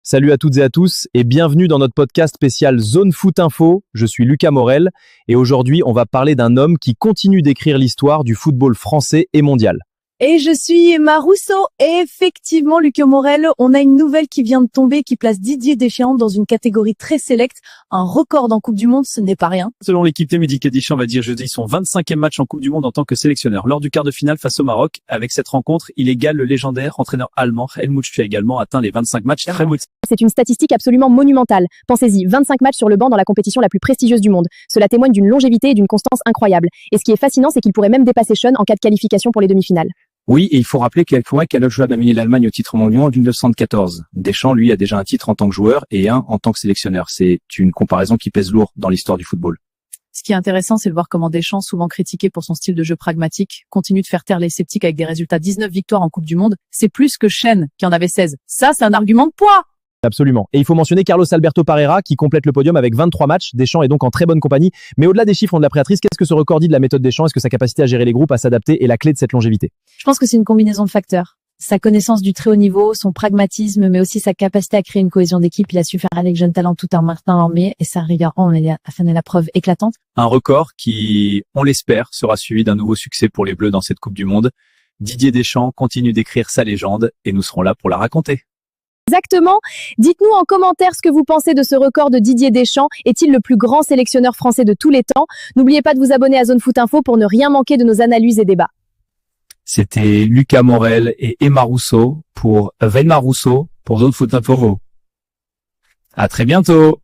Salut à toutes et à tous et bienvenue dans notre podcast spécial Zone Foot Info. Je suis Lucas Morel et aujourd'hui on va parler d'un homme qui continue d'écrire l'histoire du football français et mondial. Et je suis Emma Rousseau. Et effectivement, Lucas Morel, on a une nouvelle qui vient de tomber qui place Didier Deschamps dans une catégorie très sélecte. Un record en Coupe du Monde, ce n'est pas rien. Selon l'équipe Team, Didier Deschamps va dire jeudi son 25e match en Coupe du Monde en tant que sélectionneur. Lors du quart de finale face au Maroc, avec cette rencontre, il égale le légendaire entraîneur allemand Helmut qui a également atteint les 25 matchs. C'est une statistique absolument monumentale. Pensez-y, 25 matchs sur le banc dans la compétition la plus prestigieuse du monde. Cela témoigne d'une longévité et d'une constance incroyable. Et ce qui est fascinant, c'est qu'il pourrait même dépasser Sean en cas de qualification pour les demi-finales. Oui, et il faut rappeler quel joueur a amené l'Allemagne au titre mondial en 1914. Deschamps, lui, a déjà un titre en tant que joueur et un en tant que sélectionneur. C'est une comparaison qui pèse lourd dans l'histoire du football. Ce qui est intéressant, c'est de voir comment Deschamps, souvent critiqué pour son style de jeu pragmatique, continue de faire taire les sceptiques avec des résultats 19 victoires en Coupe du Monde. C'est plus que Sean, qui en avait 16. Ça, c'est un argument de poids. Absolument. Et il faut mentionner Carlos Alberto Parreira qui complète le podium avec 23 matchs. Deschamps est donc en très bonne compagnie. Mais au-delà des chiffres de la Préatrice, qu'est-ce que ce record dit de la méthode Deschamps? Est-ce que sa capacité à gérer les groupes, à s'adapter est la clé de cette longévité? Je pense que c'est une combinaison de facteurs. Sa connaissance du très haut niveau, son pragmatisme, mais aussi sa capacité à créer une cohésion d'équipe. Il a su faire avec jeunes talents tout un Martin Lamé et sa rigueur en a fait la preuve éclatante. Un record qui, on l'espère, sera suivi d'un nouveau succès pour les Bleus dans cette Coupe du Monde. Didier Deschamps continue d'écrire sa légende et nous serons là pour la raconter. Exactement. Dites-nous en commentaire ce que vous pensez de ce record de Didier Deschamps. Est-il le plus grand sélectionneur français de tous les temps? N'oubliez pas de vous abonner à Zone Foot Info pour ne rien manquer de nos analyses et débats. C'était Lucas Morel et Emma Rousseau pour Zone Foot Info. À très bientôt.